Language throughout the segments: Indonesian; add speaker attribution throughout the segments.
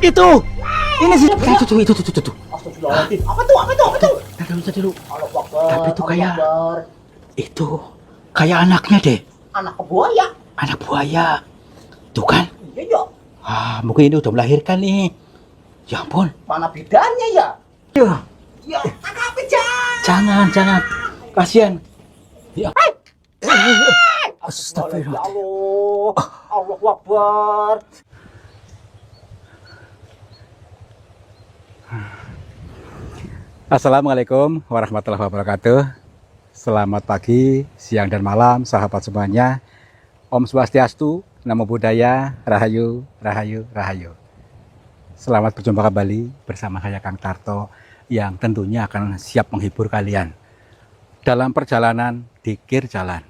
Speaker 1: Itu. Ini sih. Itu.
Speaker 2: Astagfirullahaladzim. Apa tuh?
Speaker 1: Tadi dulu.
Speaker 2: Allahu Akbar.
Speaker 1: Tapi itu
Speaker 2: Allahu
Speaker 1: kayak
Speaker 2: Akbar.
Speaker 1: itu kayak anaknya deh.
Speaker 2: Anak buaya.
Speaker 1: Anak buaya. Tuh kan?
Speaker 2: Iya.
Speaker 1: Mungkin ini udah melahirkan nih. Ya ampun.
Speaker 2: Mana bedanya ya?
Speaker 1: Ya.
Speaker 2: Ya, apa jangan.
Speaker 1: Jangan. Kasihan. Ya.
Speaker 2: Ya
Speaker 1: Astagfirullah.
Speaker 2: Allah. Allahu Akbar.
Speaker 1: Assalamualaikum warahmatullahi wabarakatuh. Selamat pagi, siang dan malam sahabat semuanya. Om Swastiastu, Namo Buddhaya, Rahayu. Selamat berjumpa kembali bersama saya Kang Tarto yang tentunya akan siap menghibur kalian dalam perjalanan dikir jalan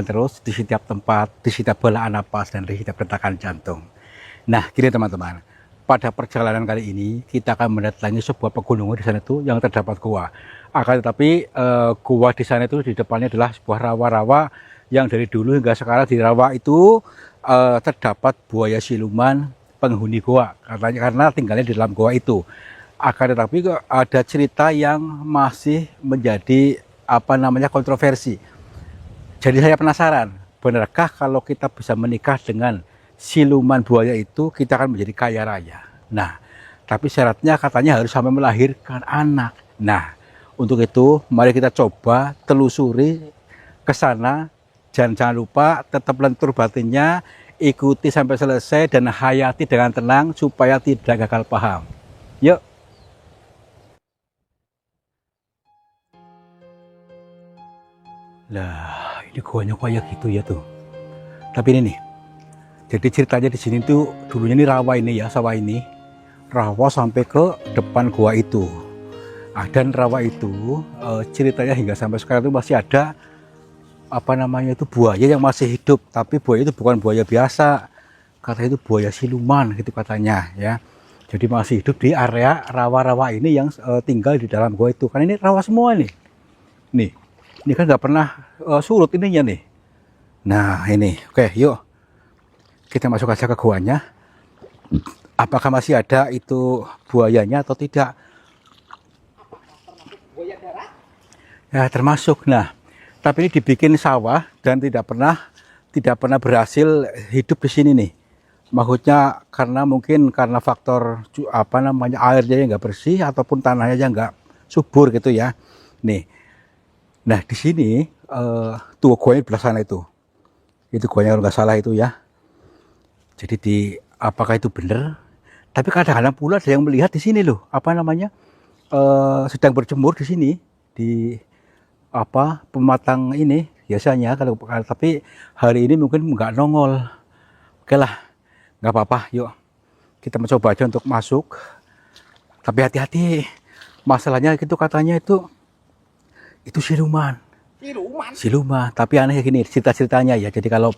Speaker 1: terus di setiap tempat, di setiap belaan napas dan di setiap detakan jantung. Nah, gini teman-teman, pada perjalanan kali ini kita akan mendatangi sebuah pegunungan di sana itu yang terdapat gua. Akan tetapi gua di sana itu di depannya adalah sebuah rawa-rawa yang dari dulu hingga sekarang di rawa itu terdapat buaya siluman penghuni gua, katanya karena tinggalnya di dalam gua itu. Akan tetapi ada cerita yang masih menjadi kontroversi. Jadi saya penasaran, benarkah kalau kita bisa menikah dengan siluman buaya itu kita akan menjadi kaya raya? Nah, tapi syaratnya katanya harus sampai melahirkan anak. Nah, untuk itu mari kita coba telusuri ke sana. Jangan lupa tetap lentur batinnya, ikuti sampai selesai dan hayati dengan tenang supaya tidak gagal paham. Yuk. Lah, ini guanya kayak gitu ya tuh. Tapi ini nih. Jadi ceritanya di sini tuh dulunya ini rawa ini ya, sawah ini. Rawa sampai ke depan gua itu. Dan rawa itu ceritanya hingga sampai sekarang itu masih ada itu buaya yang masih hidup, tapi buaya itu bukan buaya biasa. Katanya itu buaya siluman gitu katanya ya. Jadi masih hidup di area rawa-rawa ini yang tinggal di dalam gua itu. Karena ini rawa semua nih. Nih. Ini kan nggak pernah surut ininya nih. Nah, ini. Oke, yuk. Kita masuk aja ke guanya. Apakah masih ada itu buayanya atau tidak?
Speaker 2: Buaya darat?
Speaker 1: Ya, termasuk. Nah, tapi ini dibikin sawah dan tidak pernah berhasil hidup di sini nih. Maksudnya karena faktor airnya yang nggak bersih ataupun tanahnya yang nggak subur gitu ya. Nih. Nah, di sini tuh guanya di belah sana itu. Itu guanya kalau nggak salah itu ya. Jadi apakah itu benar? Tapi kadang-kadang pula ada yang melihat di sini loh, sedang berjemur di sini di pematang ini biasanya tapi hari ini mungkin nggak nongol. Oke lah, nggak apa-apa. Yuk kita mencoba aja untuk masuk. Tapi hati-hati, masalahnya itu katanya itu siluman. Tapi aneh gini cerita-ceritanya ya. Jadi kalau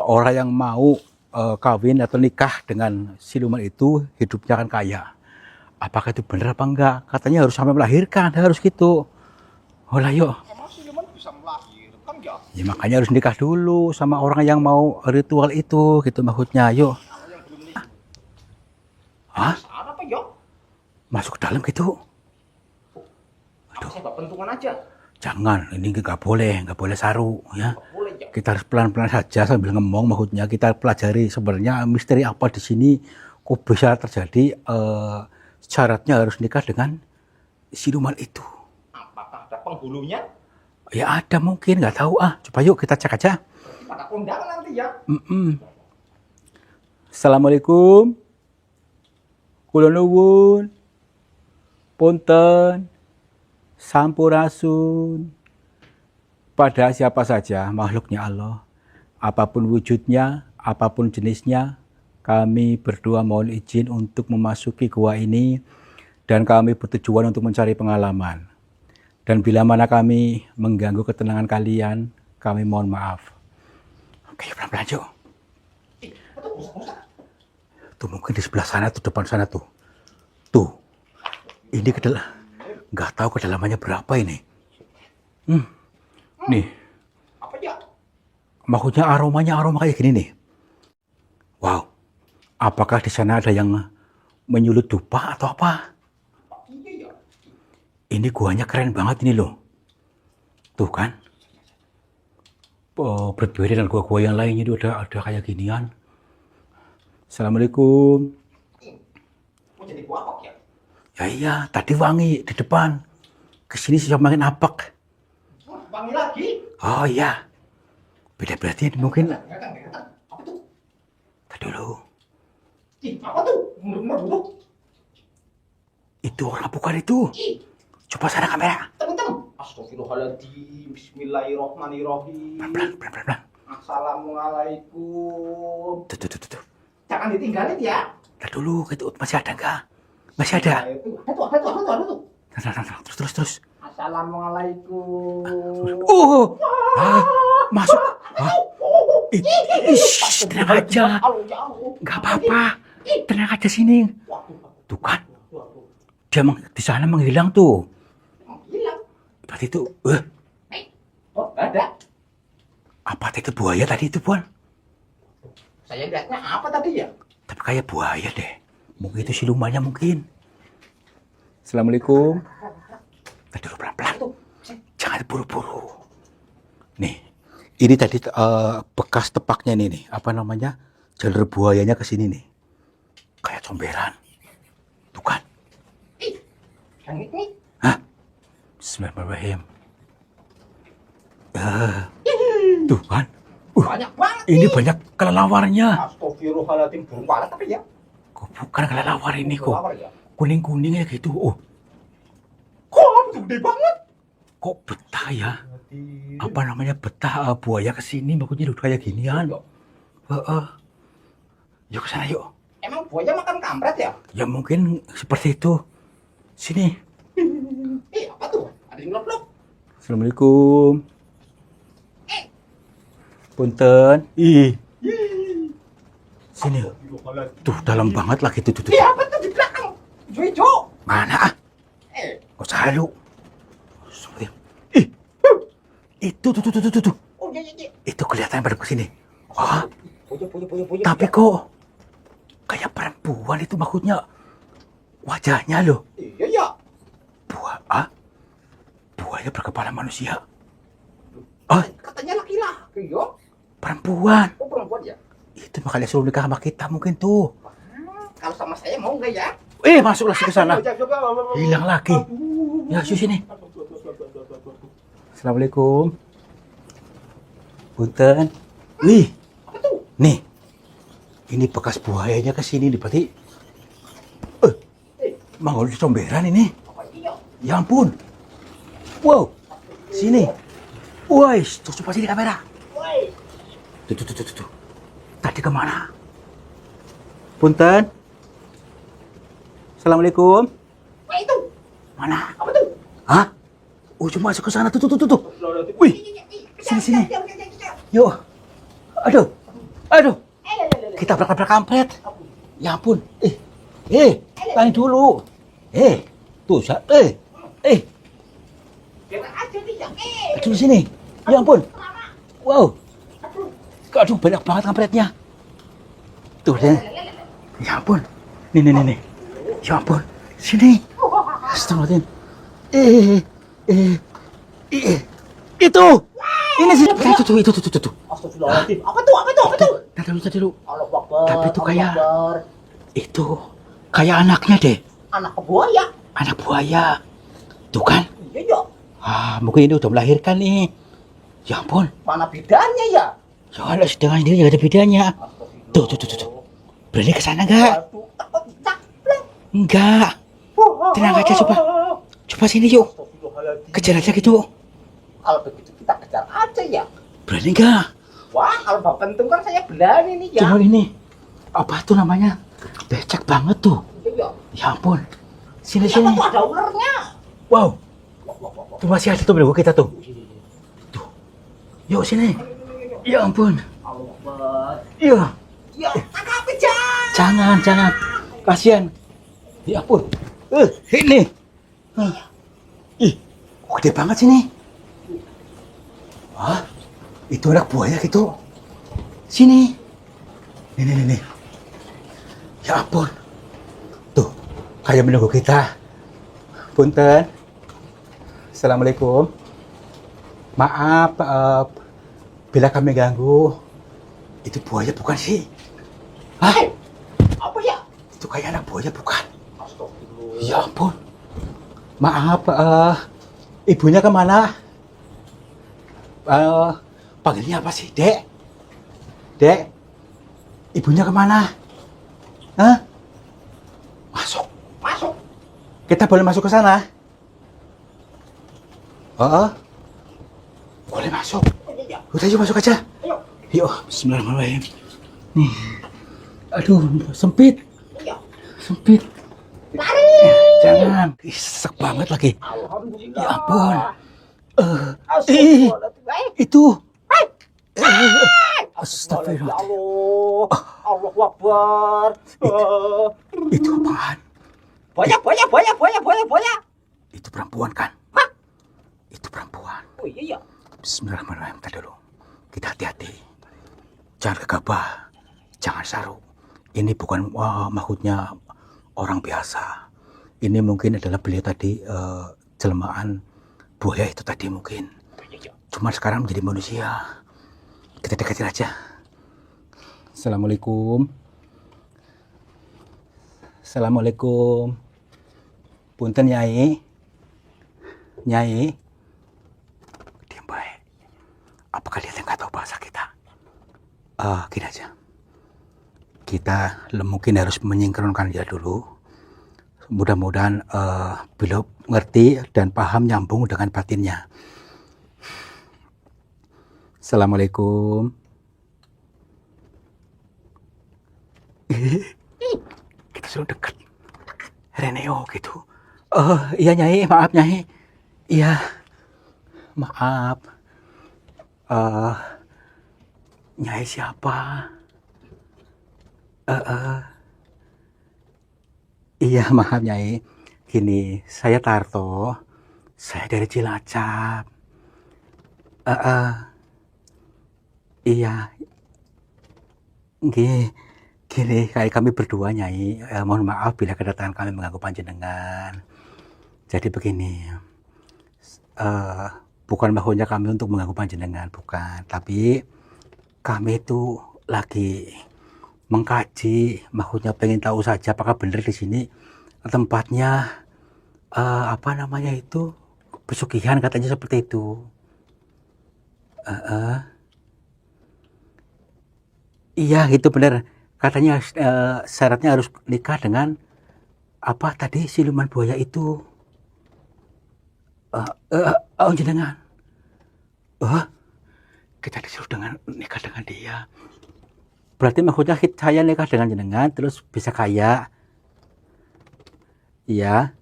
Speaker 1: orang yang mau kawin atau nikah dengan siluman itu hidupnya akan kaya. Apakah itu benar apa enggak? Katanya harus sampai melahirkan, harus gitu. Oh lah yuk.
Speaker 2: Emang siluman bisa melahirkan ya?
Speaker 1: Ya makanya harus nikah dulu sama orang yang mau ritual itu, gitu maksudnya. Yuk.
Speaker 2: Kalau yang belum nikah.
Speaker 1: Hah?
Speaker 2: Apa ya?
Speaker 1: Masuk ke dalam gitu?
Speaker 2: Aduh. Saya bawa pentungan aja.
Speaker 1: Jangan, ini nggak boleh saru ya.
Speaker 2: Boleh ya?
Speaker 1: Kita harus pelan-pelan saja sambil ngomong, maksudnya kita pelajari sebenarnya misteri apa di sini, kok bisa terjadi syaratnya harus nikah dengan siluman itu.
Speaker 2: Apakah ada penghulunya?
Speaker 1: Ya ada mungkin, nggak tahu coba yuk kita cek aja.
Speaker 2: Pada kondangan nanti ya.
Speaker 1: Assalamualaikum. Kula nuwun. Punten. Sampurasun. Pada siapa saja makhluknya Allah, apapun wujudnya, apapun jenisnya, kami berdua mohon izin untuk memasuki gua ini dan kami bertujuan untuk mencari pengalaman. Dan bila mana kami mengganggu ketenangan kalian, kami mohon maaf. Oke, pelan-pelan yuk. Tuh mungkin di sebelah sana tuh, depan sana tuh. Tuh, ini nggak tahu kedalamannya berapa ini. Nih.
Speaker 2: Apa ya?
Speaker 1: Maksudnya aroma kayak gini nih. Wow. Apakah di sana ada yang menyulut dupa atau apa?
Speaker 2: Iya ya.
Speaker 1: Ini guanya keren banget ini loh. Tuh kan. Oh, berbeda dengan gua-gua yang lainnya itu ada kayak ginian. Assalamualaikum.
Speaker 2: Mau jadi gua apa ya?
Speaker 1: Ya iya, tadi wangi di depan. Kesini sudah makin apek.
Speaker 2: Wangi lagi.
Speaker 1: Oh iya. Beda berarti mungkin.
Speaker 2: Kelihatan. Apa tuh?
Speaker 1: Tadi dulu.
Speaker 2: Ih, apa tuh? Menurut.
Speaker 1: Itu orang bukan itu.
Speaker 2: Ih,
Speaker 1: Coba sana kamera.
Speaker 2: tem. Astagfirullahaladzim. Bismillahirrahmanirrahim.
Speaker 1: Pelan.
Speaker 2: Assalamualaikum.
Speaker 1: Tuh.
Speaker 2: Jangan ditinggalin ya.
Speaker 1: Tadi dulu, itu masih ada enggak? Masih ada.
Speaker 2: Ada tuh.
Speaker 1: Terus.
Speaker 2: Assalamualaikum.
Speaker 1: Oh, masuk. Tenang aja. Nggak apa-apa. Tenang aja sini. Tuh kan, dia di sana menghilang tuh.
Speaker 2: Hilang.
Speaker 1: Berarti itu,
Speaker 2: Oh, nggak ada.
Speaker 1: apa itu buaya tadi itu, Bon?
Speaker 2: Saya lihatnya apa tadi ya?
Speaker 1: Tapi kayak buaya deh. Mungkin itu silumannya mungkin. Assalamualaikum. Tadi dulu pelan-pelan. Jangan buru-buru. Nih, ini tadi bekas tepaknya nih. Apa namanya? Jalur buayanya ke sini nih. Kayak comberan. Tuh kan.
Speaker 2: Yang ini.
Speaker 1: Hah? Bismillahirrahmanirrahim. Tuh kan.
Speaker 2: Banyak banget.
Speaker 1: Ini banyak kelelawarnya.
Speaker 2: Astagfirullahaladzim. Burung walet tapi ya.
Speaker 1: Kok bukan kelelawar ini kok.
Speaker 2: Kelelawar ya.
Speaker 1: Kuning-kuningnya gitu. Oh,
Speaker 2: Kok gede banget?
Speaker 1: kok betah ya? Apa namanya betah buaya kesini makanya udah kayak ginian. Yuk kesana yuk.
Speaker 2: Emang buaya makan kampret ya?
Speaker 1: Ya mungkin seperti itu. Sini.
Speaker 2: Apa tuh? Ada yang ngelop-ngelop.
Speaker 1: Assalamualaikum. Punten. Sini. Tuh dalam banget lagi tuh.
Speaker 2: Apa tuh di belakang? Hijau.
Speaker 1: Mana? Kok selalu? Itu tuh.
Speaker 2: Oh iya.
Speaker 1: Itu kelihatan pada kesini.
Speaker 2: Buaya.
Speaker 1: Tapi kok kayak perempuan itu maksudnya wajahnya loh.
Speaker 2: Iya.
Speaker 1: Buaya berkepala manusia.
Speaker 2: Katanya laki-laki yo.
Speaker 1: Perempuan.
Speaker 2: Oh perempuan ya?
Speaker 1: Itu makanya suruh nikah sama kita mungkin tuh.
Speaker 2: Kalau sama saya mau nggak ya?
Speaker 1: Masuklah ke sana. Hilang lagi. Ya, sini. Assalamualaikum. Punten.
Speaker 2: Apa tuh?
Speaker 1: Nih. Ini bekas buayanya ke sini nih, berarti. Manggol di comberan ini.
Speaker 2: Apa iya?
Speaker 1: Ya ampun. Wow. Sini. Woi, coba sini kamera.
Speaker 2: Woi.
Speaker 1: Tuh. Tadi kemana? Punten. Assalamualaikum.
Speaker 2: Wah itu.
Speaker 1: Mana?
Speaker 2: Apa tuh?
Speaker 1: Hah? Cuma masuk ke sana. Tuh. Wih, sini. Yuk. Aduh. Kita berkabrak kampret. Ya ampun. Tanya dulu. Tuh,
Speaker 2: Jangan aja dia.
Speaker 1: Aduh sini. Ya ampun. Wow. Aduh, banyak banget kampretnya. Tuh, deh. Ya ampun. Nih. Ya ampun. Sini. Astagfirullahaladzim. Itu. Ini sih. Itu.
Speaker 2: Astagfirullahaladzim. Apa tuh?
Speaker 1: Tadi dulu.
Speaker 2: Allah Akbar.
Speaker 1: Tapi itu kayak
Speaker 2: Allah Akbar.
Speaker 1: itu kayak anaknya deh.
Speaker 2: Anak buaya.
Speaker 1: Anak buaya. Tuh kan?
Speaker 2: Iya.
Speaker 1: Mungkin ini udah melahirkan nih. Ya ampun.
Speaker 2: Mana bedanya ya?
Speaker 1: Soalnya sedangkan sendiri nggak ada bedanya. Tuh. Berani ke sana nggak?
Speaker 2: Takut caplek.
Speaker 1: Enggak. Tenang aja coba. Coba sini yuk. Kejar aja gitu.
Speaker 2: Kalau begitu kita kejar aja ya.
Speaker 1: Berani nggak?
Speaker 2: Wah, kalau bapak pentung kan saya berani nih ya.
Speaker 1: Coba ini. Apa tuh namanya? Becek banget tuh.
Speaker 2: Iya.
Speaker 1: Ya ampun. Sini.
Speaker 2: Apa tuh ada ularnya?
Speaker 1: Wow. Tuh masih ada tuh belakang kita tuh. Tuh. Yuk sini. Ya ampun.
Speaker 2: Allah Akbar.
Speaker 1: Iya.
Speaker 2: Ya, tangkap aja.
Speaker 1: Jangan. Kasihan. Ya ampun. Ini. Kok gede banget sini. Itu anak buaya gitu. Sini. Nih. Ya ampun. Tuh. kayak menunggu kita. Punten. Assalamualaikum. Maaf, bila kami ganggu. Itu buaya bukan sih? Hah?
Speaker 2: Apa ya?
Speaker 1: Itu kayak anak buaya bukan?
Speaker 2: Astagfirullah.
Speaker 1: Ya ampun. Maaf, ibunya kemana? Panggilnya apa sih, Dek? Dek, ibunya kemana? Hah? Masuk.
Speaker 2: Masuk.
Speaker 1: Kita boleh masuk ke sana? Boleh masuk.
Speaker 2: Iya.
Speaker 1: Udah yuk masuk aja.
Speaker 2: Ayo.
Speaker 1: Yuk, bismillahirrahmanirrahim. Nih. Aduh, sempit.
Speaker 2: Iya.
Speaker 1: Sempit.
Speaker 2: Lari.
Speaker 1: Jangan. Ih, sesek banget lagi.
Speaker 2: Alhamdulillah.
Speaker 1: Ya ampun.
Speaker 2: Astagfirullah.
Speaker 1: Itu.
Speaker 2: Astagfirullah.
Speaker 1: Astagfirullah.
Speaker 2: Allahu Akbar.
Speaker 1: Itu apaan?
Speaker 2: Boya.
Speaker 1: Itu perempuan kan?
Speaker 2: Hah?
Speaker 1: Itu perempuan.
Speaker 2: Oh iya.
Speaker 1: Bismillahirrahmanirrahim. Tadi dulu. Kita hati-hati. Jangan gegabah. Jangan saru. Ini bukan maksudnya orang biasa. Ini mungkin adalah beliau tadi jelmaan buaya itu tadi mungkin. Cuma sekarang menjadi manusia. Kita deketin aja. Assalamualaikum. Assalamualaikum. Punten Nyai. Nyai. Diam baik. Apakah dia nggak tahu bahasa kita? Gini aja. Kita mungkin harus menyingkronkan dia dulu. Mudah-mudahan beliau ngerti dan paham nyambung dengan batinnya. Assalamualaikum. Kita sudah dekat. Reneo gitu. Iya Nyai, maaf Nyai. Iya, maaf. Nyai siapa? Iya, maaf Nyai. Gini, saya Tarto. Saya dari Cilacap. Iya. Gini, kayak kami berdua Nyai. Mohon maaf bila kedatangan kami mengganggu panjenengan. Jadi begini. Bukan maksudnya kami untuk mengganggu panjenengan, bukan. Tapi kami itu lagi mengkaji, maksudnya pengen tahu saja apakah benar di sini tempatnya apa namanya itu pesugihan, katanya seperti itu. Iya gitu benar, katanya syaratnya harus nikah dengan apa tadi siluman buaya itu. Jenengan. Kita disuruh nikah dengan dia. Berarti maksudnya saya nikah dengan jenengan terus bisa kaya. Iya.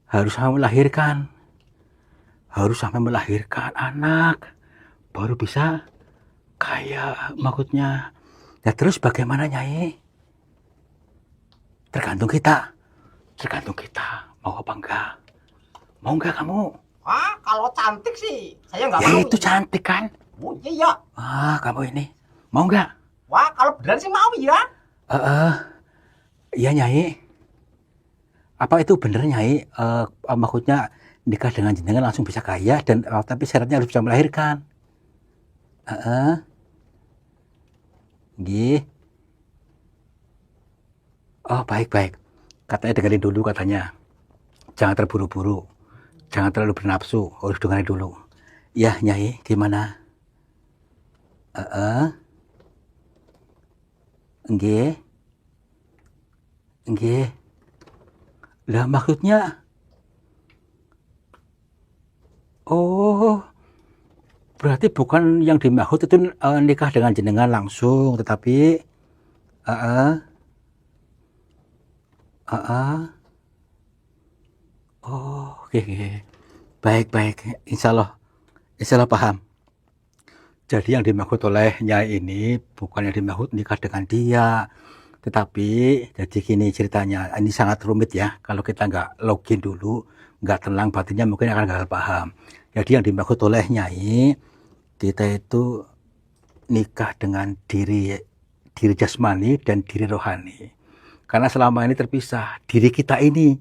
Speaker 1: Harus sampai melahirkan anak baru bisa kaya maksudnya. Ya terus bagaimana Nyai? Tergantung kita mau apa enggak. Mau enggak kamu?
Speaker 2: Kalau cantik sih saya nggak
Speaker 1: Ya
Speaker 2: mau.
Speaker 1: itu cantik kan?
Speaker 2: Oh iya.
Speaker 1: Kamu ini mau enggak?
Speaker 2: Kalau beneran sih mau ya.
Speaker 1: Iya Nyai. Apa itu bener Nyai? Maksudnya nikah dengan jenengan langsung bisa kaya dan tapi syaratnya harus bisa melahirkan. Gih. Oh baik. Katanya dengerin dulu katanya. Jangan terburu-buru. Jangan terlalu bernafsu. Harus dengerin dulu. Ya Nyai, gimana? Nggih. Lah maksudnya berarti bukan yang dimaksud itu nikah dengan jenengan langsung, tetapi oke. Baik. Insya Allah paham. Jadi yang dimaksud oleh Nyai ini bukan yang dimaksud nikah dengan dia, tetapi jadi gini ceritanya. Ini sangat rumit ya. Kalau kita nggak login dulu, nggak tenang batinnya mungkin akan gagal paham. Jadi yang dimaksud oleh Nyai, kita itu nikah dengan diri jasmani dan diri rohani. Karena selama ini terpisah. Diri kita ini,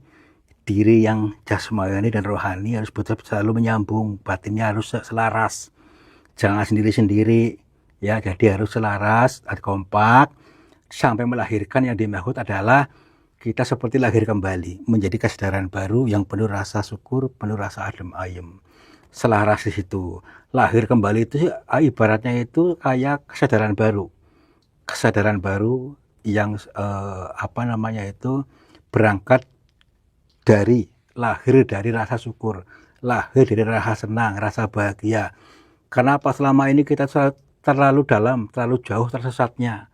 Speaker 1: diri yang jasmani dan rohani harus betul-betul selalu menyambung, batinnya harus selaras. Jangan sendiri-sendiri, ya. Jadi harus selaras, kompak, sampai melahirkan. Yang dimaksud adalah kita seperti lahir kembali, menjadi kesadaran baru yang penuh rasa syukur, penuh rasa adem ayem. Selaras di situ. Lahir kembali itu ibaratnya itu kayak kesadaran baru. Kesadaran baru yang berangkat dari lahir dari rasa syukur, lahir dari rasa senang, rasa bahagia. Kenapa selama ini kita terlalu dalam, terlalu jauh tersesatnya,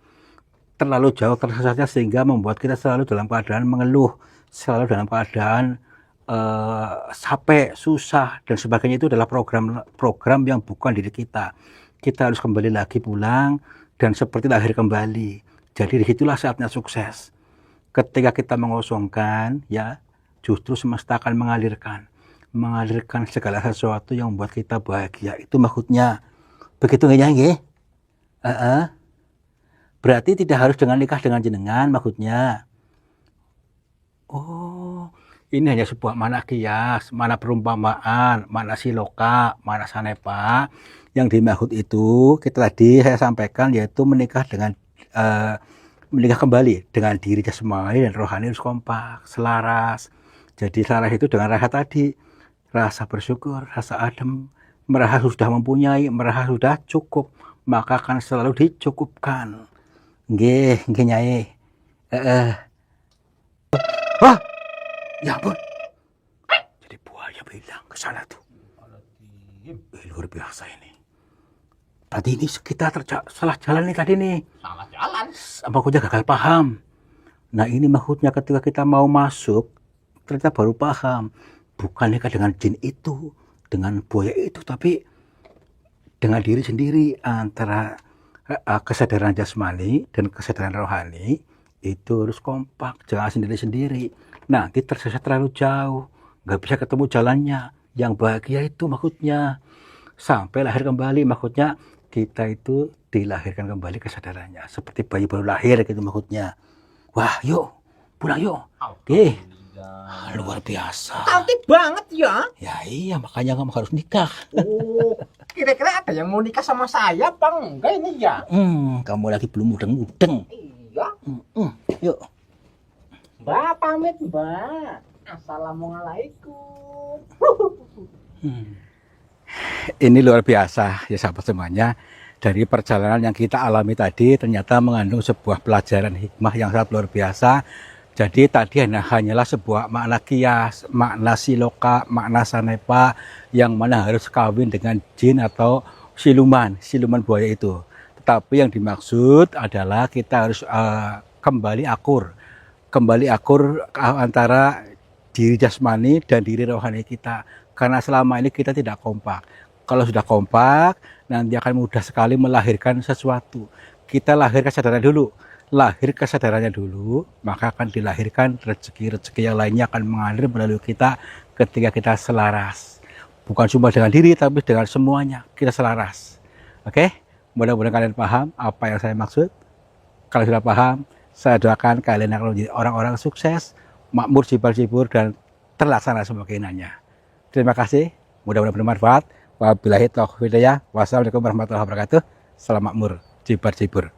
Speaker 1: sehingga membuat kita selalu dalam keadaan mengeluh, selalu dalam keadaan capek, susah dan sebagainya. Itu adalah program yang bukan diri kita. Kita harus kembali lagi pulang dan seperti lahir kembali. Jadi disitulah saatnya sukses. Ketika kita mengosongkan, ya, justru semesta akan mengalirkan segala sesuatu yang membuat kita bahagia. Itu maksudnya. Begitu nggak nggih? Berarti tidak harus dengan nikah dengan jenengan maksudnya. Oh, ini hanya sebuah makna kias, makna perumpamaan, makna siloka, makna sanepa. Yang dimaksud itu kita tadi saya sampaikan, yaitu menikah kembali dengan diri jasmani dan rohani harus kompak, selaras. Jadi selaras itu dengan rasa tadi, rasa bersyukur, rasa adem, merasa sudah mempunyai, merasa sudah cukup, maka akan selalu dicukupkan. Nggih Nyai. Wah, ya ampun. Jadi buaya bilang ke sana tuh. Luar biasa ini. Tadi ini kita salah jalan nih tadi nih.
Speaker 2: Salah jalan.
Speaker 1: Maksudnya gagal paham. Nah ini maksudnya ketika kita mau masuk, ternyata baru paham. Bukan nikah dengan jin itu, dengan buaya itu, tapi dengan diri sendiri. Antara kesadaran jasmani dan kesadaran rohani itu harus kompak, jangan sendiri-sendiri. Nanti tersesat terlalu jauh, nggak bisa ketemu jalannya. Yang bahagia itu maksudnya sampai lahir kembali, maksudnya kita itu dilahirkan kembali kesadarannya seperti bayi baru lahir gitu maksudnya. Wah, yuk pulang yuk. Oke. Luar biasa.
Speaker 2: Cantik banget ya.
Speaker 1: Ya iya, makanya kamu harus nikah.
Speaker 2: Oh, kira-kira ada yang mau nikah sama saya, Bang? Enggak ini ya?
Speaker 1: Kamu lagi belum mudeng-mudeng.
Speaker 2: Iya.
Speaker 1: Yuk.
Speaker 2: Mbak pamit, Mbak. Assalamualaikum.
Speaker 1: Ini luar biasa ya sahabat semuanya. Dari perjalanan yang kita alami tadi ternyata mengandung sebuah pelajaran hikmah yang sangat luar biasa. Jadi tadi hanyalah sebuah makna kias, makna siloka, makna sanepa yang mana harus kawin dengan jin atau siluman buaya itu. Tetapi yang dimaksud adalah kita harus kembali akur antara diri jasmani dan diri rohani kita. Karena selama ini kita tidak kompak. Kalau sudah kompak, nanti akan mudah sekali melahirkan sesuatu. Kita lahir kesadarannya dulu, maka akan dilahirkan rezeki-rezeki yang lainnya akan mengalir melalui kita ketika kita selaras. Bukan cuma dengan diri, tapi dengan semuanya kita selaras. Oke? Mudah-mudahan kalian paham apa yang saya maksud. Kalau sudah paham, saya doakan kalian akan menjadi orang-orang sukses, makmur, jibur, dan terlaksana semua keinginannya. Terima kasih, mudah-mudahan bermanfaat. Wabillahi taufiq hidayah. Wassalamualaikum warahmatullahi wabarakatuh. Salam makmur, jibur.